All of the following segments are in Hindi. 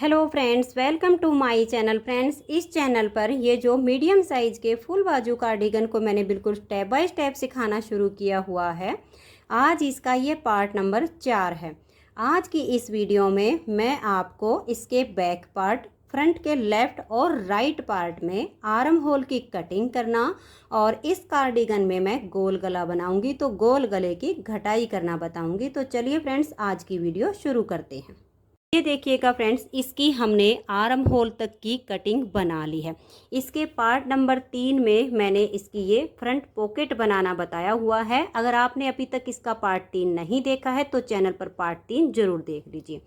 Hello friends, welcome to my channel. Friends, इस चैनल पर ये जो मीडियम साइज़ के फुल बाजू कार्डिगन को मैंने बिल्कुल स्टेप बाय स्टेप सिखाना शुरू किया हुआ है। आज इसका ये पार्ट नंबर 4 है। आज की इस वीडियो में मैं आपको इसके बैक पार्ट, फ्रंट के लेफ़्ट और राइट पार्ट में आर्म होल की कटिंग करना और इस कार्डिगन में मैं गोल गला बनाऊंगी तो गोल गले की घटाई करना बताऊंगी। तो चलिए फ्रेंड्स, आज की वीडियो शुरू करते हैं। ये देखिएगा फ्रेंड्स, इसकी हमने आर्म होल तक की कटिंग बना ली है। इसके पार्ट नंबर 3 में मैंने इसकी ये फ्रंट पॉकेट बनाना बताया हुआ है। अगर आपने अभी तक इसका पार्ट 3 नहीं देखा है तो चैनल पर पार्ट 3 जरूर देख लीजिए।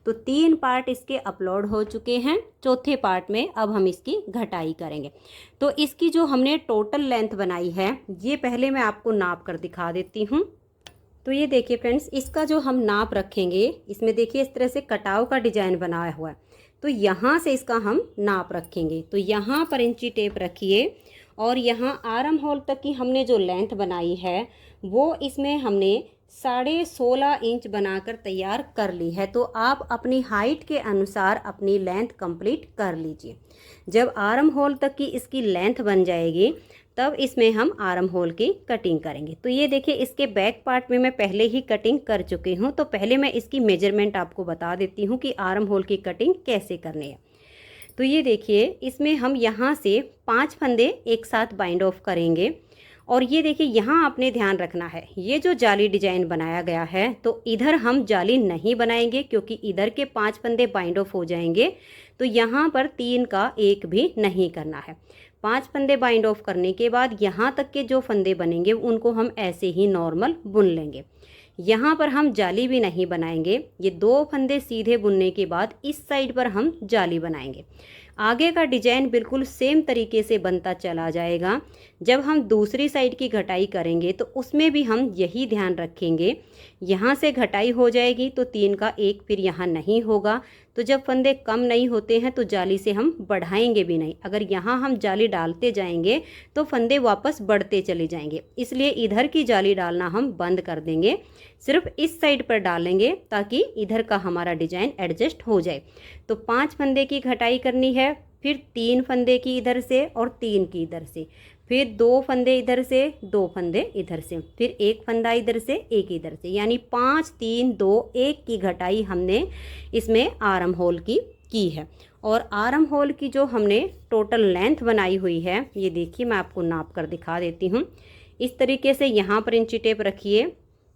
तो 3 पार्ट इसके अपलोड हो चुके हैं। चौथे पार्ट में अब हम इसकी घटाई करेंगे। तो इसकी जो हमने टोटल लेंथ बनाई है, ये पहले मैं आपको नाप कर दिखा देती हूँ। तो ये देखिए फ्रेंड्स, इसका जो हम नाप रखेंगे, इसमें देखिए इस तरह से कटाव का डिजाइन बनाया हुआ है। तो यहाँ से इसका हम नाप रखेंगे। तो यहाँ पर इंची टेप रखिए और यहाँ आर्म होल तक की हमने जो लेंथ बनाई है वो इसमें हमने 16.5 इंच बनाकर तैयार कर ली है। तो आप अपनी हाइट के अनुसार अपनी लेंथ कंप्लीट कर लीजिए। जब आर्म होल तक की इसकी लेंथ बन जाएगी तब इसमें हम आर्म होल की कटिंग करेंगे। तो ये देखिए, इसके बैक पार्ट में मैं पहले ही कटिंग कर चुकी हूँ। तो पहले मैं इसकी मेजरमेंट आपको बता देती हूँ कि आर्म होल की कटिंग कैसे करनी है। तो ये देखिए, इसमें हम यहाँ से 5 फंदे एक साथ बाइंड ऑफ करेंगे। और ये देखिए, यहाँ आपने ध्यान रखना है, ये जो जाली डिजाइन बनाया गया है तो इधर हम जाली नहीं बनाएंगे क्योंकि इधर के 5 फंदे बाइंड ऑफ हो जाएंगे। तो यहाँ पर 3 का 1 भी नहीं करना है। 5 फंदे बाइंड ऑफ करने के बाद यहाँ तक के जो फंदे बनेंगे उनको हम ऐसे ही नॉर्मल बुन लेंगे। यहाँ पर हम जाली भी नहीं बनाएंगे। ये 2 फंदे सीधे बुनने के बाद इस साइड पर हम जाली बनाएंगे। आगे का डिजाइन बिल्कुल सेम तरीके से बनता चला जाएगा। जब हम दूसरी साइड की घटाई करेंगे तो उसमें भी हम यही ध्यान रखेंगे। यहाँ से घटाई हो जाएगी तो 3 का 1 फिर यहाँ नहीं होगा। तो जब फंदे कम नहीं होते हैं तो जाली से हम बढ़ाएंगे भी नहीं। अगर यहाँ हम जाली डालते जाएंगे तो फंदे वापस बढ़ते चले जाएंगे। इसलिए इधर की जाली डालना हम बंद कर देंगे, सिर्फ इस साइड पर डालेंगे ताकि इधर का हमारा डिजाइन एडजस्ट हो जाए। तो 5 फंदे की घटाई करनी है, फिर 3 फंदे की इधर से और 3 की इधर से, फिर 2 फंदे इधर से, 2 फंदे इधर से, फिर 1 फंदा इधर से, 1 इधर से, यानी 5 3 2 1 की घटाई हमने इसमें आर्म होल की है। और आर्म होल की जो हमने टोटल लेंथ बनाई हुई है, ये देखिए मैं आपको नाप कर दिखा देती हूँ। इस तरीके से यहाँ पर इंची टेप रखिए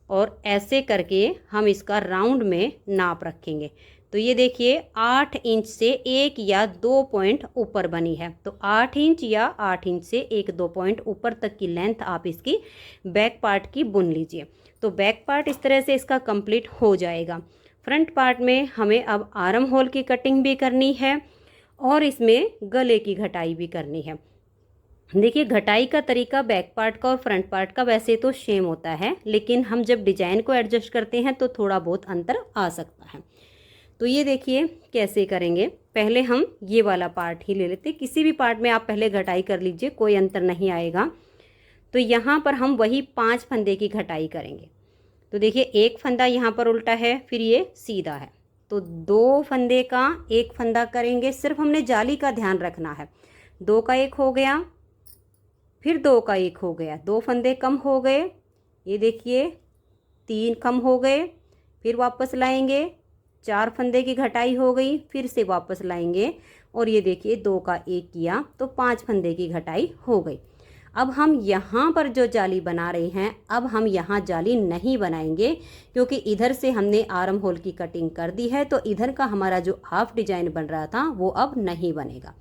और ऐसे करके हम इसका राउंड में नाप रखेंगे। तो ये देखिए 8 इंच से 1 या 2 पॉइंट ऊपर बनी है। तो 8 इंच या 8 इंच से 1-2 पॉइंट ऊपर तक की लेंथ आप इसकी बैक पार्ट की बुन लीजिए। तो बैक पार्ट इस तरह से इसका कंप्लीट हो जाएगा। फ्रंट पार्ट में हमें अब आर्म होल की कटिंग भी करनी है और इसमें गले की घटाई भी करनी है। देखिए, घटाई का तरीका बैक पार्ट का और फ्रंट पार्ट का वैसे तो सेम होता है, लेकिन हम जब डिजाइन को एडजस्ट करते हैं तो थोड़ा बहुत अंतर आ सकता है। तो ये देखिए कैसे करेंगे। पहले हम ये वाला पार्ट ही ले लेते। किसी भी पार्ट में आप पहले घटाई कर लीजिए, कोई अंतर नहीं आएगा। तो यहाँ पर हम वही 5 फंदे की घटाई करेंगे। तो देखिए, 1 फंदा यहाँ पर उल्टा है, फिर ये सीधा है। तो 2 फंदे का 1 फंदा करेंगे। सिर्फ हमने जाली का ध्यान रखना है। 2 का 1 हो गया, फिर 2 का 1 हो गया, 2 फंदे कम हो गए। ये देखिए 3 कम हो गए, फिर वापस लाएंगे, 4 फंदे की घटाई हो गई, फिर से वापस लाएंगे और ये देखिए 2 का 1 किया तो 5 फंदे की घटाई हो गई। अब हम यहाँ पर जो जाली बना रहे हैं, अब हम यहाँ जाली नहीं बनाएंगे क्योंकि इधर से हमने आर्म होल की कटिंग कर दी है। तो इधर का हमारा जो हाफ डिजाइन बन रहा था वो अब नहीं बनेगा।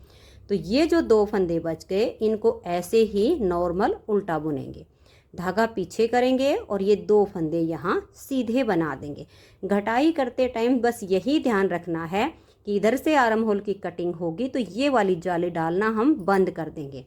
तो ये जो 2 फंदे बच गए, इनको ऐसे ही नॉर्मल उल्टा बुनेंगे। धागा पीछे करेंगे और ये 2 फंदे यहाँ सीधे बना देंगे। घटाई करते टाइम बस यही ध्यान रखना है कि इधर से आर्म होल की कटिंग होगी तो ये वाली जाली डालना हम बंद कर देंगे।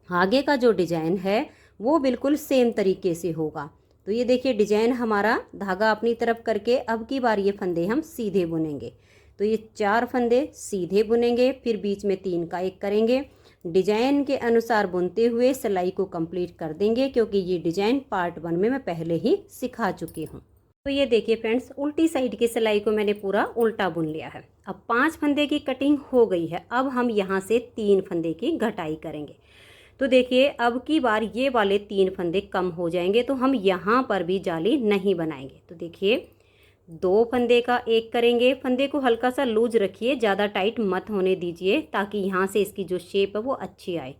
आगे का जो डिजाइन है वो बिल्कुल सेम तरीके से होगा। तो ये देखिए, डिजाइन हमारा धागा अपनी तरफ करके अब की बार ये फंदे हम सीधे बुनेंगे। तो ये 4 फंदे सीधे बुनेंगे, फिर बीच में 3 का 1 करेंगे। डिजाइन के अनुसार बुनते हुए सिलाई को कंप्लीट कर देंगे क्योंकि ये डिजाइन पार्ट 1 में मैं पहले ही सिखा चुकी हूँ। तो ये देखिए फ्रेंड्स, उल्टी साइड की सिलाई को मैंने पूरा उल्टा बुन लिया है। अब 5 फंदे की कटिंग हो गई है। अब हम यहाँ से 3 फंदे की घटाई करेंगे। तो देखिए अब की बार ये वाले 3 फंदे कम हो जाएंगे, तो हम यहाँ पर भी जाली नहीं बनाएंगे। तो देखिए 2 फंदे का एक करेंगे। फंदे को हल्का सा लूज रखिए, ज़्यादा टाइट मत होने दीजिए, ताकि यहाँ से इसकी जो शेप है वो अच्छी आए।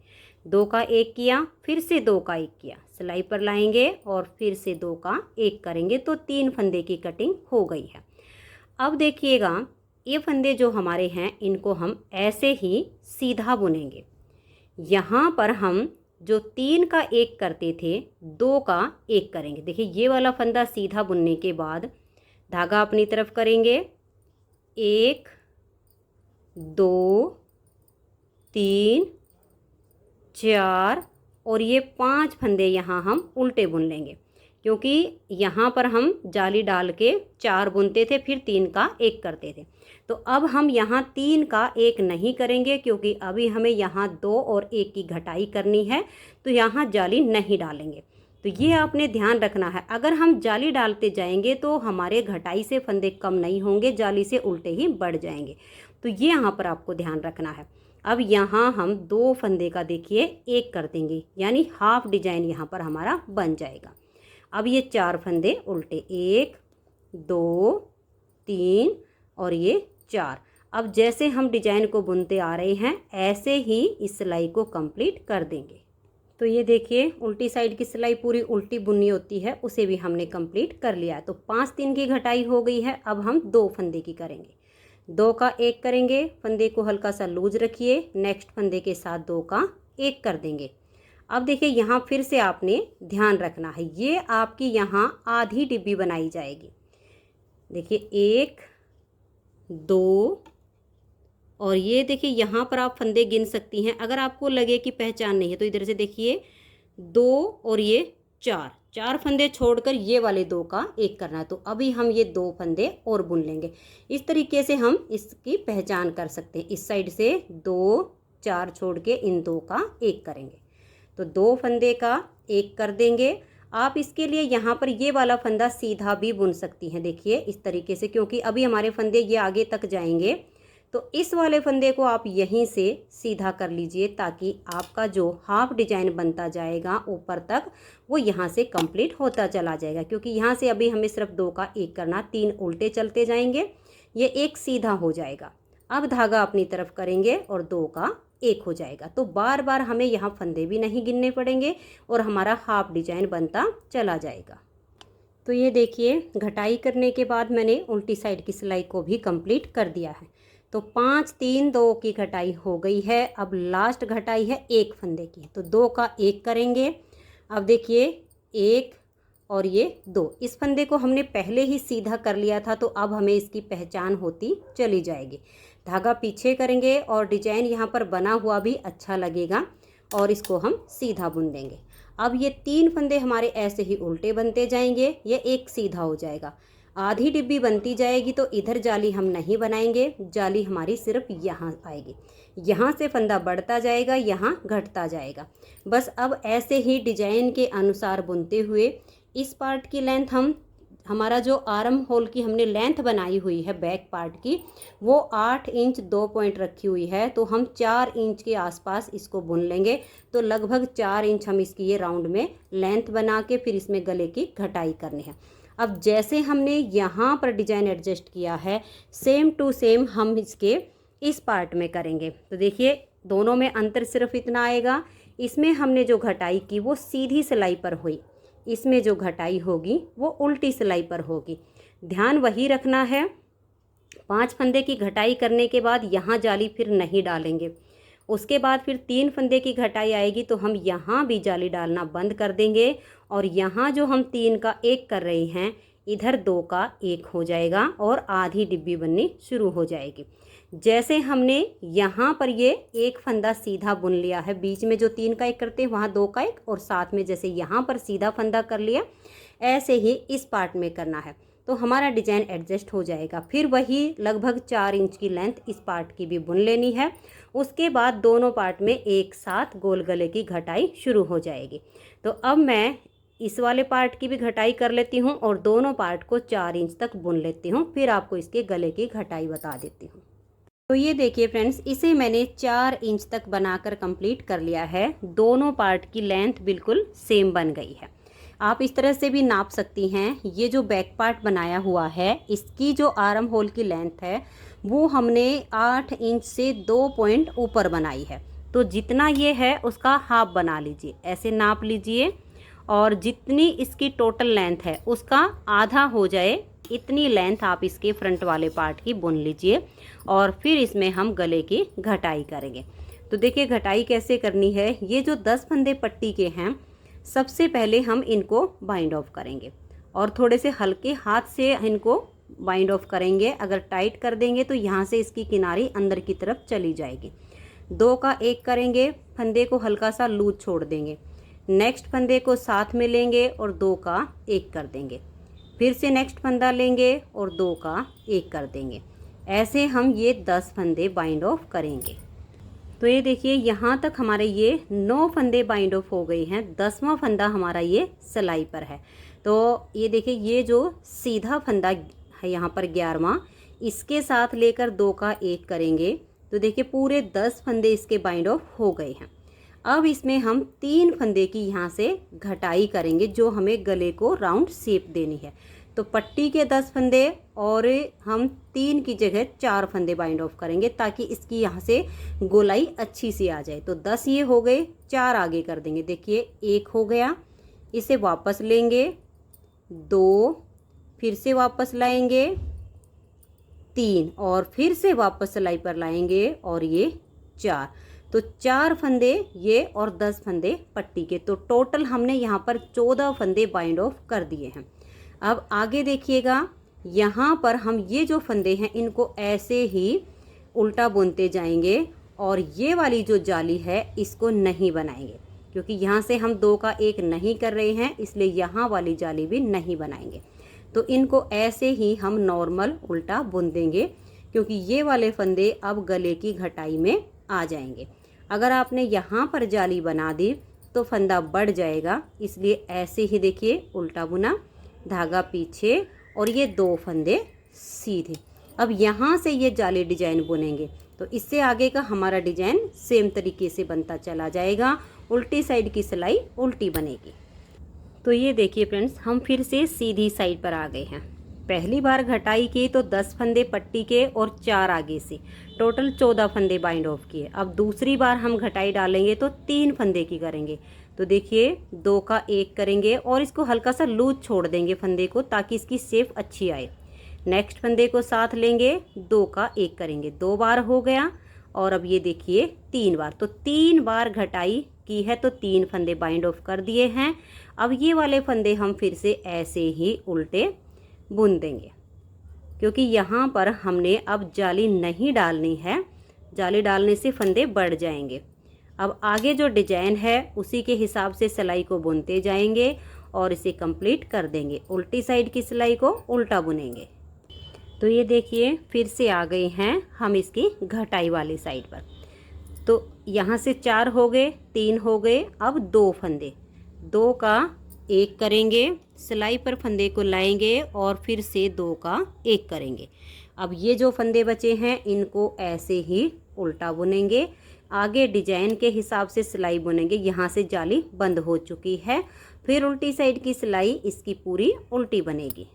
2 का एक किया, फिर से 2 का एक किया, सिलाई पर लाएंगे और फिर से 2 का एक करेंगे, तो 3 फंदे की कटिंग हो गई है। अब देखिएगा ये फंदे जो हमारे हैं इनको हम ऐसे ही सीधा बुनेंगे। यहाँ पर हम जो 3 का एक करते थे 2 का एक करेंगे। देखिए ये वाला फंदा सीधा बुनने के बाद धागा अपनी तरफ करेंगे, 1 2 3 4 और ये 5 फंदे यहाँ हम उल्टे बुन लेंगे, क्योंकि यहाँ पर हम जाली डाल के 4 बुनते थे, फिर 3 का एक करते थे। तो अब हम यहाँ 3 का एक नहीं करेंगे, क्योंकि अभी हमें यहाँ 2 और 1 की घटाई करनी है, तो यहाँ जाली नहीं डालेंगे। तो ये आपने ध्यान रखना है। अगर हम जाली डालते जाएंगे तो हमारे घटाई से फंदे कम नहीं होंगे, जाली से उल्टे ही बढ़ जाएंगे। तो ये यहाँ पर आपको ध्यान रखना है। अब यहाँ हम 2 फंदे का देखिए एक कर देंगे, यानी हाफ डिजाइन यहाँ पर हमारा बन जाएगा। अब ये 4 फंदे उल्टे, 1 2 3 और ये 4। अब जैसे हम डिजाइन को बुनते आ रहे हैं ऐसे ही इस सिलाई को कंप्लीट कर देंगे। तो ये देखिए उल्टी साइड की सिलाई पूरी उल्टी बुननी होती है, उसे भी हमने कंप्लीट कर लिया है। तो 5 3 की घटाई हो गई है। अब हम 2 फंदे की करेंगे। 2 का एक करेंगे, फंदे को हल्का सा लूज रखिए, नेक्स्ट फंदे के साथ 2 का एक कर देंगे। अब देखिए यहाँ फिर से आपने ध्यान रखना है, ये आपकी यहाँ आधी डिब्बी बनाई जाएगी। देखिए 1 2 और ये देखिए यहाँ पर आप फंदे गिन सकती हैं। अगर आपको लगे कि पहचान नहीं है तो इधर से देखिए 2 और ये 4 फंदे छोड़कर ये वाले 2 का एक करना है। तो अभी हम ये 2 फंदे और बुन लेंगे। इस तरीके से हम इसकी पहचान कर सकते हैं। इस साइड से 2 4 छोड़ के इन 2 का एक करेंगे, तो 2 फंदे का एक कर देंगे। आप इसके लिए यहाँ पर ये वाला फंदा सीधा भी बुन सकती हैं, देखिए इस तरीके से, क्योंकि अभी हमारे फंदे ये आगे तक जाएंगे। तो इस वाले फंदे को आप यहीं से सीधा कर लीजिए, ताकि आपका जो हाफ डिजाइन बनता जाएगा ऊपर तक वो यहाँ से कंप्लीट होता चला जाएगा। क्योंकि यहाँ से अभी हमें सिर्फ 2 का एक करना, 3 उल्टे चलते जाएंगे, ये एक सीधा हो जाएगा। अब धागा अपनी तरफ करेंगे और 2 का एक हो जाएगा। तो बार बार हमें यहाँ फंदे भी नहीं गिनने पड़ेंगे और हमारा हाफ डिजाइन बनता चला जाएगा। तो ये देखिए घटाई करने के बाद मैंने उल्टी साइड की सिलाई को भी कंप्लीट कर दिया है। तो 5 3 2 की घटाई हो गई है। अब लास्ट घटाई है 1 फंदे की, तो 2 का एक करेंगे। अब देखिए 1 और ये 2, इस फंदे को हमने पहले ही सीधा कर लिया था, तो अब हमें इसकी पहचान होती चली जाएगी। धागा पीछे करेंगे और डिजाइन यहाँ पर बना हुआ भी अच्छा लगेगा और इसको हम सीधा बुन देंगे। अब ये 3 फंदे हमारे ऐसे ही उल्टे बनते जाएंगे, ये एक सीधा हो जाएगा। आधी डिब्बी बनती जाएगी, तो इधर जाली हम नहीं बनाएंगे, जाली हमारी सिर्फ यहाँ आएगी। यहाँ से फंदा बढ़ता जाएगा, यहाँ घटता जाएगा। बस अब ऐसे ही डिजाइन के अनुसार बुनते हुए इस पार्ट की लेंथ हमारा जो आर्म होल की हमने लेंथ बनाई हुई है बैक पार्ट की, वो 8 इंच 2 पॉइंट रखी हुई है। तो हम 4 इंच के आसपास इसको बुन लेंगे। तो लगभग 4 इंच हम इसकी ये राउंड में लेंथ बना के फिर इसमें गले की घटाई करनी है। अब जैसे हमने यहाँ पर डिजाइन एडजस्ट किया है, सेम टू सेम हम इसके इस पार्ट में करेंगे। तो देखिए दोनों में अंतर सिर्फ इतना आएगा, इसमें हमने जो घटाई की वो सीधी सिलाई पर हुई, इसमें जो घटाई होगी वो उल्टी सिलाई पर होगी। ध्यान वही रखना है। 5 फंदे की घटाई करने के बाद यहाँ जाली फिर नहीं डालेंगे। उसके बाद फिर 3 फंदे की घटाई आएगी, तो हम यहाँ भी जाली डालना बंद कर देंगे। और यहाँ जो हम 3 का एक कर रहे हैं, इधर 2 का एक हो जाएगा और आधी डिब्बी बननी शुरू हो जाएगी। जैसे हमने यहाँ पर ये एक फंदा सीधा बुन लिया है, बीच में जो 3 का एक करते हैं वहाँ 2 का एक, और साथ में जैसे यहाँ पर सीधा फंदा कर लिया, ऐसे ही इस पार्ट में करना है। तो हमारा डिजाइन एडजस्ट हो जाएगा। फिर वही लगभग 4 इंच की लेंथ इस पार्ट की भी बुन लेनी है। उसके बाद दोनों पार्ट में एक साथ गोल गले की घटाई शुरू हो जाएगी। तो अब मैं इस वाले पार्ट की भी घटाई कर लेती हूँ और दोनों पार्ट को 4 इंच तक बुन लेती हूँ, फिर आपको इसके गले की घटाई बता देती हूँ। तो ये देखिए फ्रेंड्स, इसे मैंने 4 इंच तक बनाकर कंप्लीट कर लिया है। दोनों पार्ट की लेंथ बिल्कुल सेम बन गई है। आप इस तरह से भी नाप सकती हैं। ये जो बैक पार्ट बनाया हुआ है, इसकी जो आर्म होल की लेंथ है वो हमने 8 इंच से 2 पॉइंट ऊपर बनाई है। तो जितना ये है उसका हाफ बना लीजिए, ऐसे नाप लीजिए और जितनी इसकी टोटल लेंथ है उसका आधा हो जाए, इतनी लेंथ आप इसके फ्रंट वाले पार्ट की बुन लीजिए और फिर इसमें हम गले की घटाई करेंगे। तो देखिए घटाई कैसे करनी है। ये जो 10 फंदे पट्टी के हैं, सबसे पहले हम इनको बाइंड ऑफ करेंगे और थोड़े से हल्के हाथ से इनको बाइंड ऑफ करेंगे। अगर टाइट कर देंगे तो यहाँ से इसकी किनारी अंदर की तरफ चली जाएगी। 2 का 1 करेंगे, फंदे को हल्का सा लूज छोड़ देंगे, नेक्स्ट फंदे को साथ में लेंगे और 2 का 1 कर देंगे, फिर से नेक्स्ट फंदा लेंगे और 2 का 1 कर देंगे। ऐसे हम ये 10 फंदे बाइंड ऑफ करेंगे। तो ये देखिए यहाँ तक हमारे ये 9 फंदे बाइंड ऑफ हो गए हैं। 10वां फंदा हमारा ये सिलाई पर है। तो ये देखिए ये जो सीधा फंदा है यहाँ पर 11वां, इसके साथ लेकर 2 का 1 करेंगे। तो देखिए पूरे 10 फंदे इसके बाइंड ऑफ हो गए हैं। अब इसमें हम 3 फंदे की यहाँ से घटाई करेंगे जो हमें गले को राउंड शेप देनी है। तो पट्टी के 10 फंदे और हम 3 की जगह 4 फंदे बाइंड ऑफ करेंगे ताकि इसकी यहाँ से गोलाई अच्छी सी आ जाए। तो 10 ये हो गए, 4 आगे कर देंगे। देखिए 1 हो गया, इसे वापस लेंगे, 2, फिर से वापस लाएंगे, 3 और फिर से वापस सिलाई पर लाएंगे और ये 4। तो 4 फंदे ये और 10 फंदे पट्टी के। तो टोटल हमने यहाँ पर 14 फंदे बाइंड ऑफ कर दिए हैं। अब आगे देखिएगा, यहाँ पर हम ये जो फंदे हैं इनको ऐसे ही उल्टा बुनते जाएंगे और ये वाली जो जाली है इसको नहीं बनाएंगे, क्योंकि यहाँ से हम 2 का 1 नहीं कर रहे हैं, इसलिए यहाँ वाली जाली भी नहीं बनाएंगे। तो इनको ऐसे ही हम नॉर्मल उल्टा बुन देंगे, क्योंकि ये वाले फंदे अब गले की घटाई में आ जाएंगे। अगर आपने यहाँ पर जाली बना दी तो फंदा बढ़ जाएगा, इसलिए ऐसे ही देखिए उल्टा बुना, धागा पीछे और ये 2 फंदे सीधे। अब यहाँ से ये जाली डिजाइन बुनेंगे तो इससे आगे का हमारा डिजाइन सेम तरीके से बनता चला जाएगा। उल्टी साइड की सिलाई उल्टी बनेगी। तो ये देखिए फ्रेंड्स, हम फिर से सीधी साइड पर आ गए हैं। पहली बार घटाई की तो 10 फंदे पट्टी के और 4 आगे से, टोटल 14 फंदे बाइंड ऑफ किए। अब दूसरी बार हम घटाई डालेंगे तो 3 फंदे की करेंगे। तो देखिए 2 का 1 करेंगे और इसको हल्का सा लूज छोड़ देंगे फंदे को, ताकि इसकी शेप अच्छी आए। नेक्स्ट फंदे को साथ लेंगे, 2 का 1 करेंगे, 2 बार हो गया। और अब ये देखिए 3 बार, तो 3 बार घटाई की है तो 3 फंदे बाइंड ऑफ कर दिए हैं। अब ये वाले फंदे हम फिर से ऐसे ही उल्टे बुन देंगे, क्योंकि यहाँ पर हमने अब जाली नहीं डालनी है। जाली डालने से फंदे बढ़ जाएंगे। अब आगे जो डिजाइन है उसी के हिसाब से सिलाई को बुनते जाएंगे और इसे कंप्लीट कर देंगे। उल्टी साइड की सिलाई को उल्टा बुनेंगे। तो ये देखिए फिर से आ गए हैं हम इसकी घटाई वाली साइड पर। तो यहाँ से 4 हो गए, 3 हो गए, अब 2 फंदे, 2 का 1 करेंगे, सिलाई पर फंदे को लाएंगे और फिर से 2 का 1 करेंगे। अब ये जो फंदे बचे हैं इनको ऐसे ही उल्टा बुनेंगे। आगे डिजाइन के हिसाब से सिलाई बुनेंगे। यहाँ से जाली बंद हो चुकी है, फिर उल्टी साइड की सिलाई इसकी पूरी उल्टी बनेगी।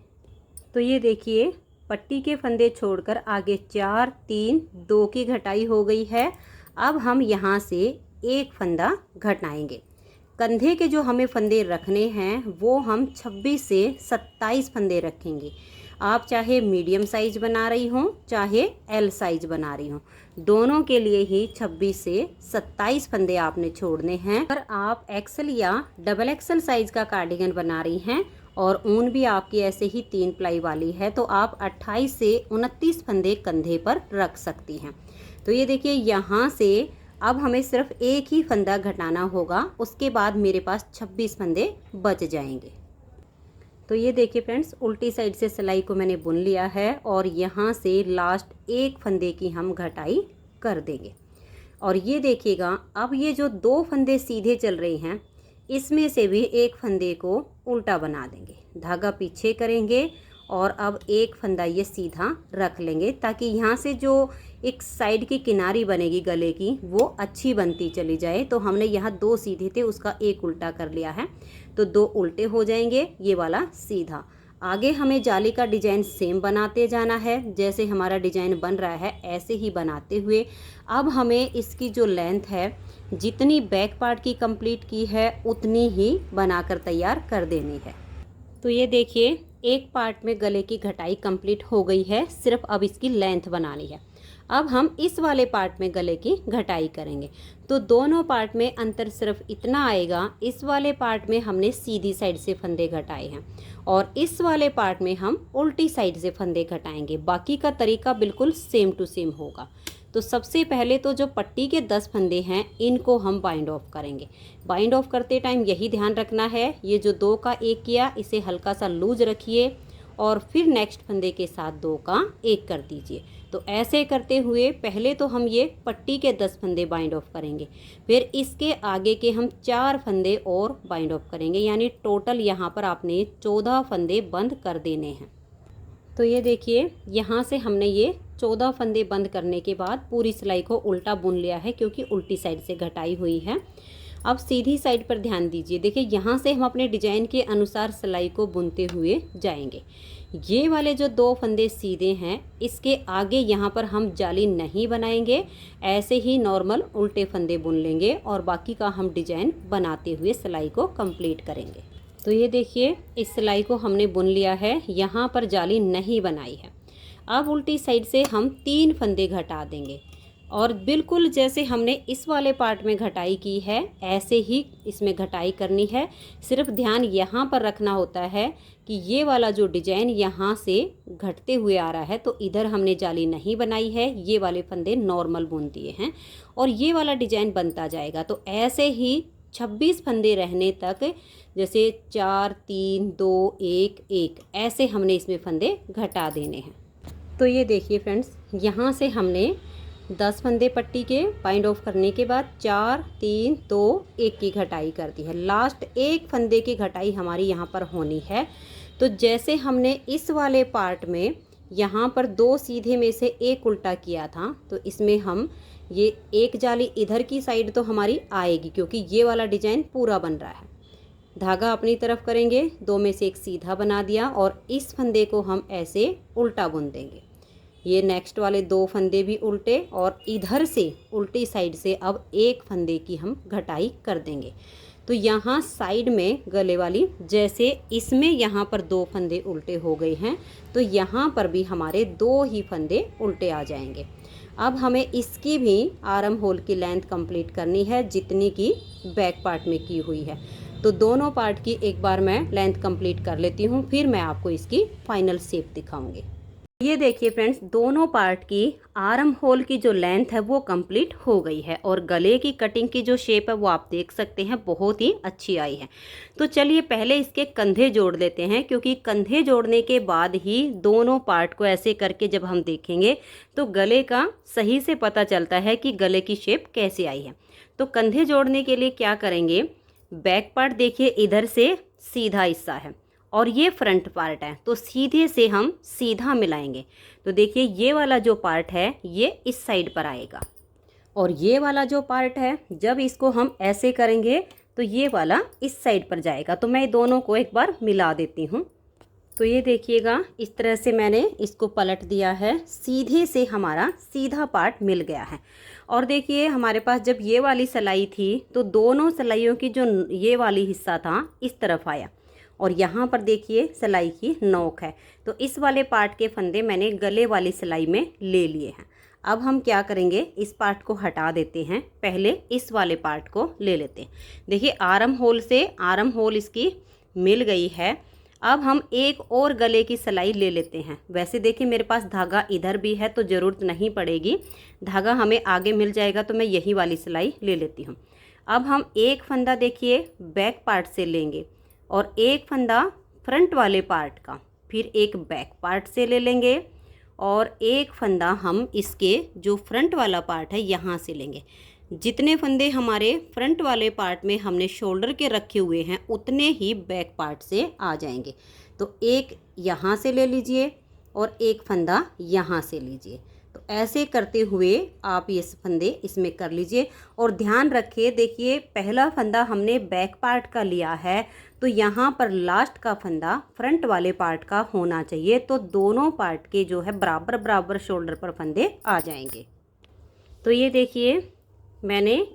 तो ये देखिए पट्टी के फंदे छोड़कर आगे 4, 3, 2 की घटाई हो गई है। अब हम यहाँ से 1 फंदा घटाएंगे। कंधे के जो हमें फंदे रखने हैं वो हम 26 से 27 फंदे रखेंगे। आप चाहे मीडियम साइज बना रही हो चाहे एल साइज बना रही हो, दोनों के लिए ही 26 से 27 फंदे आपने छोड़ने हैं। अगर आप एक्सल या डबल एक्सल साइज का कार्डिगन बना रही हैं और ऊन भी आपकी ऐसे ही 3 प्लाई वाली है तो आप 28 से 29 फंदे कंधे पर रख सकती हैं। तो ये देखिए यहाँ से अब हमें सिर्फ 1 ही फंदा घटाना होगा, उसके बाद मेरे पास 26 फंदे बच जाएंगे। तो ये देखिए फ्रेंड्स, उल्टी साइड से सिलाई को मैंने बुन लिया है और यहाँ से लास्ट 1 फंदे की हम घटाई कर देंगे। और ये देखिएगा अब ये जो 2 फंदे सीधे चल रहे हैं इसमें से भी एक फंदे को उल्टा बना देंगे, धागा पीछे करेंगे और अब एक फंदा ये सीधा रख लेंगे ताकि यहाँ से जो एक साइड की किनारी बनेगी गले की वो अच्छी बनती चली जाए। तो हमने यहाँ 2 सीधे थे, उसका एक उल्टा कर लिया है, तो 2 उल्टे हो जाएंगे, ये वाला सीधा। आगे हमें जाली का डिजाइन सेम बनाते जाना है, जैसे हमारा डिजाइन बन रहा है ऐसे ही बनाते हुए अब हमें इसकी जो लेंथ है जितनी बैक पार्ट की कंप्लीट की है उतनी ही बनाकर तैयार कर देनी है। तो ये देखिए एक पार्ट में गले की घटाई कंप्लीट हो गई है, सिर्फ अब इसकी लेंथ बनानी है। अब हम इस वाले पार्ट में गले की घटाई करेंगे, तो दोनों पार्ट में अंतर सिर्फ इतना आएगा, इस वाले पार्ट में हमने सीधी साइड से फंदे घटाए हैं और इस वाले पार्ट में हम उल्टी साइड से फंदे घटाएंगे। बाकी का तरीका बिल्कुल सेम टू सेम होगा। तो सबसे पहले तो जो पट्टी के 10 फंदे हैं इनको हम बाइंड ऑफ करेंगे। बाइंड ऑफ करते टाइम यही ध्यान रखना है, ये जो 2 का 1 किया इसे हल्का सा लूज रखिए और फिर नेक्स्ट फंदे के साथ 2 का 1 कर दीजिए। तो ऐसे करते हुए पहले तो हम ये पट्टी के 10 फंदे बाइंड ऑफ करेंगे, फिर इसके आगे के हम 4 फंदे और बाइंड ऑफ करेंगे, यानी टोटल यहाँ पर आपने 14 फंदे बंद कर देने हैं। तो ये देखिए यहाँ से हमने ये 14 फंदे बंद करने के बाद पूरी सिलाई को उल्टा बुन लिया है क्योंकि उल्टी साइड से घटाई हुई है। अब सीधी साइड पर ध्यान दीजिए, देखिए यहाँ से हम अपने डिजाइन के अनुसार सिलाई को बुनते हुए जाएंगे। ये वाले जो 2 फंदे सीधे हैं इसके आगे यहाँ पर हम जाली नहीं बनाएंगे, ऐसे ही नॉर्मल उल्टे फंदे बुन लेंगे और बाकी का हम डिजाइन बनाते हुए सिलाई को कंप्लीट करेंगे। तो ये देखिए इस सिलाई को हमने बुन लिया है, यहाँ पर जाली नहीं बनाई है। अब उल्टी साइड से हम 3 फंदे घटा देंगे और बिल्कुल जैसे हमने इस वाले पार्ट में घटाई की है ऐसे ही इसमें घटाई करनी है। सिर्फ ध्यान यहाँ पर रखना होता है कि ये वाला जो डिजाइन यहाँ से घटते हुए आ रहा है तो इधर हमने जाली नहीं बनाई है, ये वाले फंदे नॉर्मल बुन दिए हैं और ये वाला डिजाइन बनता जाएगा। तो ऐसे ही 26 फंदे रहने तक, जैसे 4 3 2 1 1 ऐसे हमने इसमें फंदे घटा देने हैं। तो ये देखिए फ्रेंड्स, यहाँ से हमने 10 फंदे पट्टी के बाइंड ऑफ करने के बाद 4 3 2 1 की घटाई कर दी है। लास्ट एक फंदे की घटाई हमारी यहाँ पर होनी है। तो जैसे हमने इस वाले पार्ट में यहाँ पर 2 सीधे में से एक उल्टा किया था, तो इसमें हम ये एक जाली इधर की साइड तो हमारी आएगी क्योंकि ये वाला डिजाइन पूरा बन रहा है। धागा अपनी तरफ करेंगे, 2 में से एक सीधा बना दिया और इस फंदे को हम ऐसे उल्टा बुन देंगे। ये नेक्स्ट वाले 2 फंदे भी उल्टे और इधर से उल्टी साइड से अब एक फंदे की हम घटाई कर देंगे। तो यहाँ साइड में गले वाली, जैसे इसमें यहाँ पर 2 फंदे उल्टे हो गए हैं तो यहाँ पर भी हमारे 2 ही फंदे उल्टे आ जाएंगे। अब हमें इसकी भी आर्म होल की लेंथ कंप्लीट करनी है जितनी की बैक पार्ट में की हुई है। तो दोनों पार्ट की एक बार मैं लेंथ कंप्लीट कर लेती हूँ, फिर मैं आपको इसकी फाइनल शेप दिखाऊंगी। ये देखिए फ्रेंड्स, दोनों पार्ट की आर्म होल की जो लेंथ है वो कंप्लीट हो गई है और गले की कटिंग की जो शेप है वो आप देख सकते हैं बहुत ही अच्छी आई है। तो चलिए पहले इसके कंधे जोड़ लेते हैं, क्योंकि कंधे जोड़ने के बाद ही दोनों पार्ट को ऐसे करके जब हम देखेंगे तो गले का सही से पता चलता है कि गले की शेप कैसे आई है। तो कंधे जोड़ने के लिए क्या करेंगे, बैक पार्ट देखिए इधर से सीधा हिस्सा है और ये फ्रंट पार्ट है, तो सीधे से हम सीधा मिलाएंगे। तो देखिए ये वाला जो पार्ट है ये इस साइड पर आएगा और ये वाला जो पार्ट है जब इसको हम ऐसे करेंगे तो ये वाला इस साइड पर जाएगा। तो मैं दोनों को एक बार मिला देती हूँ। तो ये देखिएगा इस तरह से मैंने इसको पलट दिया है, सीधे से हमारा सीधा पार्ट मिल गया है। और देखिए हमारे पास जब ये वाली सिलाई थी तो दोनों सिलाइयों की जो ये वाली हिस्सा था इस तरफ आया और यहाँ पर देखिए सिलाई की नोक है। तो इस वाले पार्ट के फंदे मैंने गले वाली सिलाई में ले लिए हैं। अब हम क्या करेंगे, इस पार्ट को हटा देते हैं, पहले इस वाले पार्ट को ले लेते हैं। देखिए आर्म होल से आर्म होल इसकी मिल गई है। अब हम एक और गले की सिलाई ले लेते हैं। वैसे देखिए मेरे पास धागा इधर भी है तो ज़रूरत नहीं पड़ेगी, धागा हमें आगे मिल जाएगा, तो मैं यही वाली सिलाई ले लेती हूँ। अब हम एक फंदा देखिए बैक पार्ट से लेंगे और एक फंदा फ्रंट वाले पार्ट का, फिर एक बैक पार्ट से ले लेंगे और एक फंदा हम इसके जो फ्रंट वाला पार्ट है यहाँ से लेंगे। जितने फंदे हमारे फ्रंट वाले पार्ट में हमने शोल्डर के रखे हुए हैं उतने ही बैक पार्ट से आ जाएंगे। तो एक यहाँ से ले लीजिए और एक फंदा यहाँ से लीजिए। तो ऐसे करते हुए आप ये फंदे इसमें कर लीजिए। और ध्यान रखिए, देखिए पहला फंदा हमने बैक पार्ट का लिया है, तो यहाँ पर लास्ट का फंदा फ्रंट वाले पार्ट का होना चाहिए। तो दोनों पार्ट के जो है बराबर बराबर शोल्डर पर फंदे आ जाएंगे। तो ये देखिए मैंने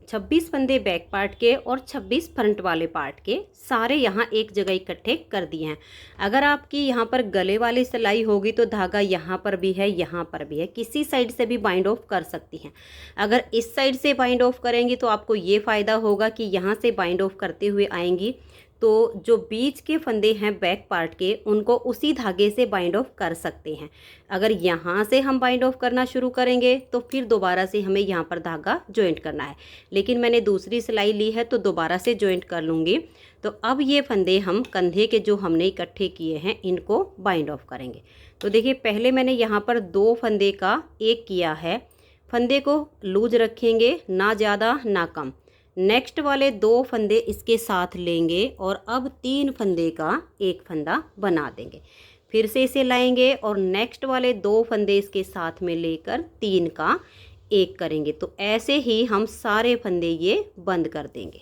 26 फंदे बैक पार्ट के और 26 फ्रंट वाले पार्ट के सारे यहाँ एक जगह इकट्ठे कर दिए हैं। अगर आपकी यहाँ पर गले वाली सिलाई होगी तो धागा यहाँ पर भी है, यहाँ पर भी है, किसी साइड से भी बाइंड ऑफ कर सकती हैं। अगर इस साइड से बाइंड ऑफ करेंगी तो आपको ये फ़ायदा होगा कि यहाँ से बाइंड ऑफ करते हुए आएंगी तो जो बीच के फंदे हैं बैक पार्ट के उनको उसी धागे से बाइंड ऑफ कर सकते हैं। अगर यहाँ से हम बाइंड ऑफ करना शुरू करेंगे तो फिर दोबारा से हमें यहाँ पर धागा जॉइंट करना है, लेकिन मैंने दूसरी सिलाई ली है तो दोबारा से जॉइंट कर लूँगी। तो अब ये फंदे हम कंधे के जो हमने इकट्ठे किए हैं इनको बाइंड ऑफ करेंगे। तो देखिए पहले मैंने यहाँ पर 2 फंदे का एक किया है। फंदे को लूज रखेंगे, ना ज़्यादा ना कम। नेक्स्ट वाले 2 फंदे इसके साथ लेंगे और अब 3 फंदे का एक फंदा बना देंगे। फिर से इसे लाएंगे और नेक्स्ट वाले 2 फंदे इसके साथ में लेकर 3 का एक करेंगे। तो ऐसे ही हम सारे फंदे ये बंद कर देंगे।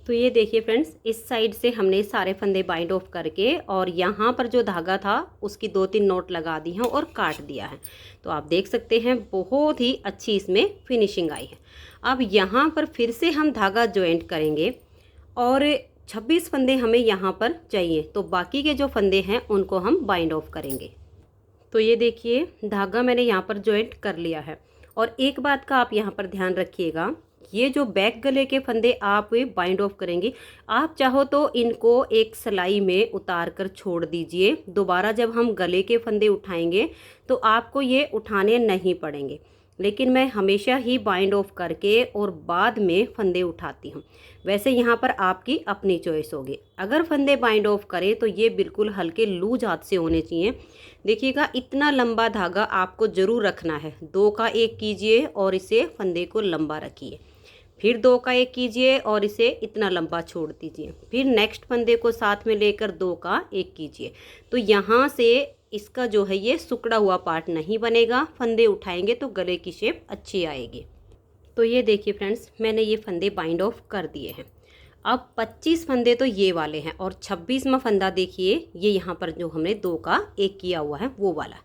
तो ये देखिए फ्रेंड्स, इस साइड से हमने सारे फंदे बाइंड ऑफ करके और यहाँ पर जो धागा था उसकी 2-3 नोट लगा दी हैं और काट दिया है। तो आप देख सकते हैं बहुत ही अच्छी इसमें फिनिशिंग आई है। अब यहाँ पर फिर से हम धागा ज्वाइंट करेंगे और 26 फंदे हमें यहाँ पर चाहिए, तो बाकी के जो फंदे हैं उनको हम बाइंड ऑफ करेंगे। तो ये देखिए धागा मैंने यहाँ पर ज्वाइंट कर लिया है। और एक बात का आप यहाँ पर ध्यान रखिएगा, ये जो बैक गले के फंदे आप बाइंड ऑफ करेंगे, आप चाहो तो इनको एक सिलाई में उतार कर छोड़ दीजिए। दोबारा जब हम गले के फंदे उठाएंगे तो आपको ये उठाने नहीं पड़ेंगे, लेकिन मैं हमेशा ही बाइंड ऑफ करके और बाद में फंदे उठाती हूँ। वैसे यहाँ पर आपकी अपनी चॉइस होगी। अगर फंदे बाइंड ऑफ करें तो ये बिल्कुल हल्के लूज हाथ से होने चाहिए। देखिएगा इतना लंबा धागा आपको ज़रूर रखना है। 2 का एक कीजिए और इसे फंदे को लंबा रखिए, फिर 2 का एक कीजिए और इसे इतना लंबा छोड़ दीजिए, फिर नेक्स्ट फंदे को साथ में लेकर 2 का एक कीजिए। तो यहाँ से इसका जो है ये सुकड़ा हुआ पार्ट नहीं बनेगा। फंदे उठाएंगे तो गले की शेप अच्छी आएगी। तो ये देखिए फ्रेंड्स, मैंने ये फंदे बाइंड ऑफ कर दिए हैं। अब 25 फंदे तो ये वाले हैं और 26वां फंदा देखिए ये यहाँ पर जो हमने 2 का एक किया हुआ है वो वाला।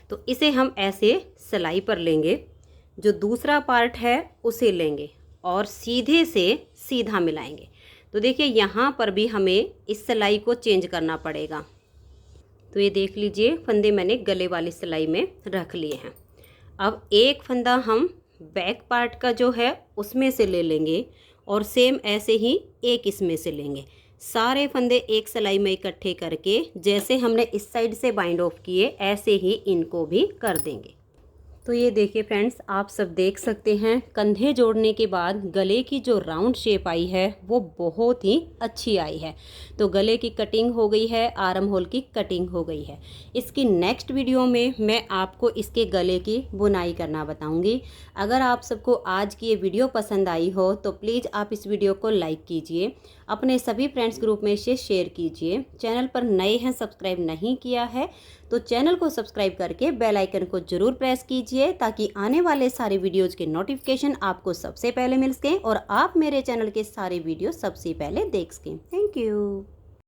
तो इसे हम ऐसे सिलाई पर लेंगे, जो दूसरा पार्ट है उसे लेंगे और सीधे से सीधा मिलाएंगे। तो देखिए यहाँ पर भी हमें इस सिलाई को चेंज करना पड़ेगा। तो ये देख लीजिए फंदे मैंने गले वाली सिलाई में रख लिए हैं। अब एक फंदा हम बैक पार्ट का जो है उसमें से ले लेंगे और सेम ऐसे ही एक इसमें से लेंगे। सारे फंदे एक सिलाई में इकट्ठे करके जैसे हमने इस साइड से बाइंड ऑफ किए ऐसे ही इनको भी कर देंगे। तो ये देखिए फ्रेंड्स, आप सब देख सकते हैं कंधे जोड़ने के बाद गले की जो राउंड शेप आई है वो बहुत ही अच्छी आई है। तो गले की कटिंग हो गई है, आर्म होल की कटिंग हो गई है। इसकी नेक्स्ट वीडियो में मैं आपको इसके गले की बुनाई करना बताऊंगी। अगर आप सबको आज की ये वीडियो पसंद आई हो तो प्लीज़ आप इस वीडियो को लाइक कीजिए, अपने सभी फ्रेंड्स ग्रुप में इसे शेयर कीजिए। चैनल पर नए हैं, सब्सक्राइब नहीं किया है तो चैनल को सब्सक्राइब करके बेल आइकन को ज़रूर प्रेस कीजिए ताकि आने वाले सारे वीडियोज़ के नोटिफिकेशन आपको सबसे पहले मिल सकें और आप मेरे चैनल के सारे वीडियो सबसे पहले देख सकें। Thank you.